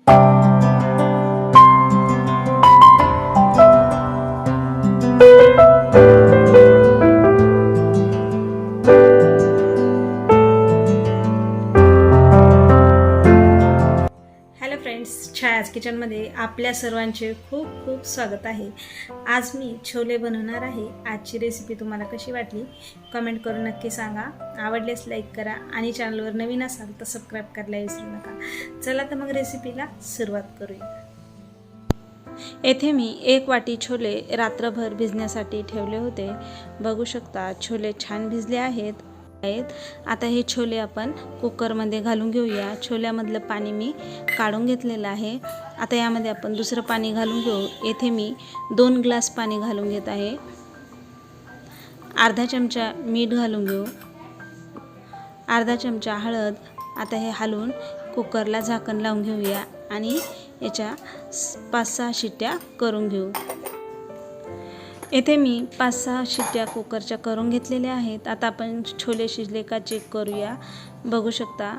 Hello friends, छायाज किचनमध्ये आपल्या सर्वांचे खूप खूप स्वागत आहे। आज मी छोले बनवणार आहे। आजची रेसिपी तुम्हाला कशी वाटली कमेंट करून नक्की सांगा। आवडल्यास लाईक करा आणि चॅनलवर नवीन असाल तर सबस्क्राईब करायला विसरू नका। चला तर मग रेसिपीला सुरुवात करूया। येथे मी 1 वाटी छोले रात्रभर भिजण्यासाठी ठेवले होते। बघू शकता छोले छान भिजले आहेत। आता हे छोले आपण कुकरमध्ये घालून घेऊया। छोल्यामधलं पाणी मी काढून घेतलेलं आहे। आता यामध्ये आपण दुसरं पाणी घालून घेऊ। येथे मी 2 ग्लास पाणी घालून घेत आहे। अर्धा चमचा मीठ घालून घेऊ, अर्धा चमचा हळद। आता हे हलवून कुकरला झाकण लावून घेऊया आणि याच्या 5-6 शिट्ट्या करून घेऊ। येथे मी 5-6 शिट्ट्या कुकरच्या करून घेतलेल्या आहेत। आता आपण छोले शिजले का चेक करूया। बघू शकता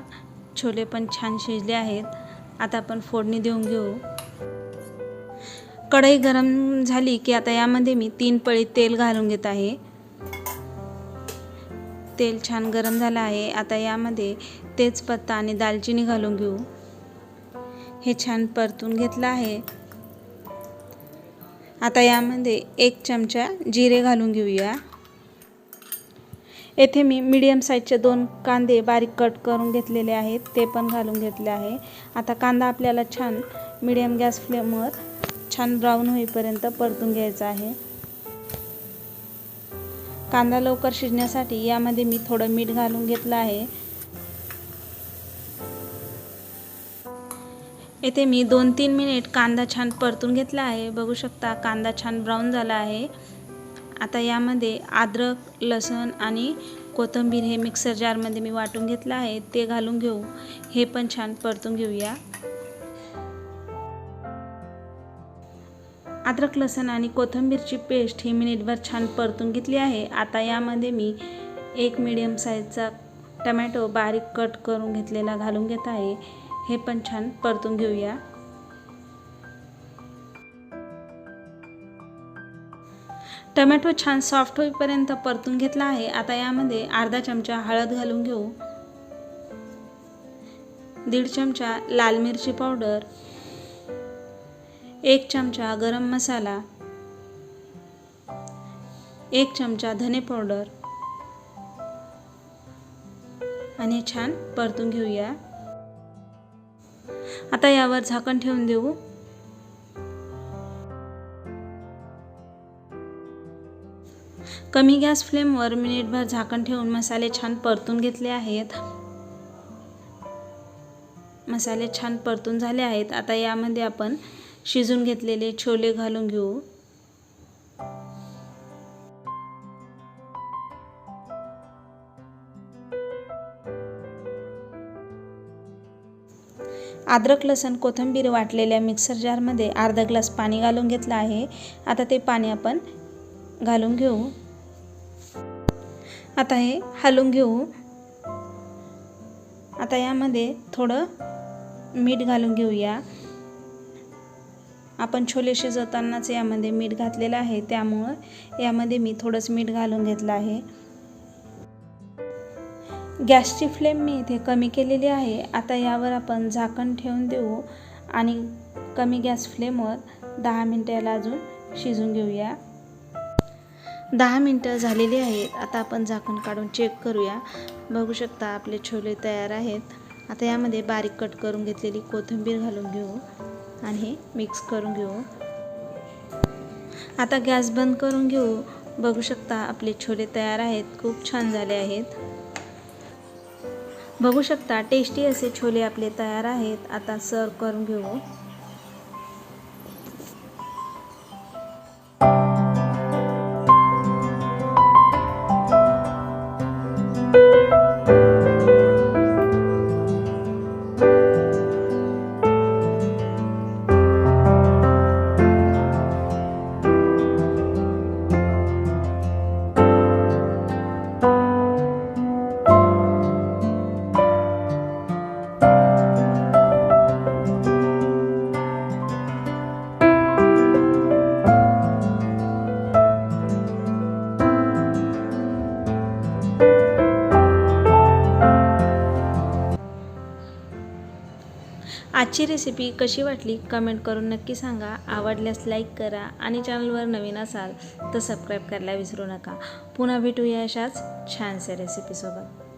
छोले पण छान शिजले आहेत। आता आपण फोडणी देऊन घेऊ। कढई गरम झाली की आता यामध्ये मी 3 पळी तेल घालून घेत आहे। तेल छान गरम झालं आहे। आता यामध्ये तेजपत्ता आणि दालचिनी घालून घेऊ। हे छान परतून घेतलं आहे। आता यामध्ये 1 चमचा जिरे घालून घेऊया। येथे मी मीडियम साईजचे 2 कांदे बारीक कट करून घेतलेले आहेत, ते पण घालून घेतले आहे। आता कांदा आपल्याला छान मीडियम गॅस फ्लेमवर छान ब्राऊन होईपर्यंत परतून घ्यायचा आहे। कांदा लवकर शिजण्यासाठी यामध्ये मी थोडं मीठ घालून घेतलं आहे। येथे मी 2-3 मिनिट कांदा छान परतून घेतला आहे। बघू शकता कांदा छान ब्राऊन झाला आहे। आता यामध्ये अद्रक, लसूण आणि कोथिंबीर हे मिक्सर जारमध्ये मी वाटून घेतलं आहे, ते घालून घेऊ। हे पण छान परतून घेऊया। अद्रक, लसूण आणि कोथिंबीरची पेस्ट ही मिनिटभर छान परतून घेतली आहे। आता यामध्ये मी 1 मीडियम साईजचा टोमॅटो बारीक कट करून घेतलेला घालून घेत आहे। हे पण छान परतून घेऊया। टोमॅटो छान सॉफ्ट होईपर्यंत परतून घेतला आहे। आता यामध्ये अर्धा चमचा हळद घालून घेऊ, 1.5 चमचा लाल मिरची पावडर, 1 चमचा गरम मसाला, 1 चमचा धने पावडर आणि छान परतून घेऊया। आता यावर झाकण ठेवून देऊ। कमी गॅस फ्लेमवर मिनिटभर झाकण ठेवून मसाले छान परतून घेतले आहेत। मसाले छान परतून झाले आहेत। आता यामध्ये आपण शिजून घेतलेले छोले घालून घेऊ। अद्रक, लसूण, कोथिंबीर वाटलेल्या मिक्सर जारमध्ये अर्धा ग्लास पाणी घालून घेतलं आहे। आता ते पाणी आपण घालून घेऊ। आता हे हलवून घेऊ। आता यामध्ये थोडं मीठ घालून घेऊया। आपण छोले शिजवतानाच यामध्ये मीठ घातलेलं आहे, त्यामुळे यामध्ये मी थोडंच मीठ घालून घेतलं आहे। गॅसची फ्लेम मी इथे कमी केलेली आहे। आता यावर आपण झाकण ठेवून देऊ आणि कमी गॅस फ्लेमवर 10 मिनिटं याला अजून शिजून घेऊया। 10 मिनिटं झालेली आहेत। आता आपण झाकण काढून चेक करूया। बघू शकता आपले छोले तयार आहेत। आता यामध्ये बारीक कट करून घेतलेली कोथिंबीर घालून घेऊ आणि हे मिक्स करून घेऊ। आता गॅस बंद करून घेऊ। बघू शकता आपले छोले तयार आहेत, खूप छान झाले आहेत। बघू शकता टेस्टी असे छोले आपले तयार आहेत। आता सर्व करून घेऊ। आजची रेसिपी कशी वाटली कमेंट करून नक्की सांगा. आवडल्यास लाईक करा आणि चॅनलवर नवीन असाल तर सबस्क्राईब करायला विसरू नका. पुन्हा भेटूया अशाच छानशा रेसिपीसोबत.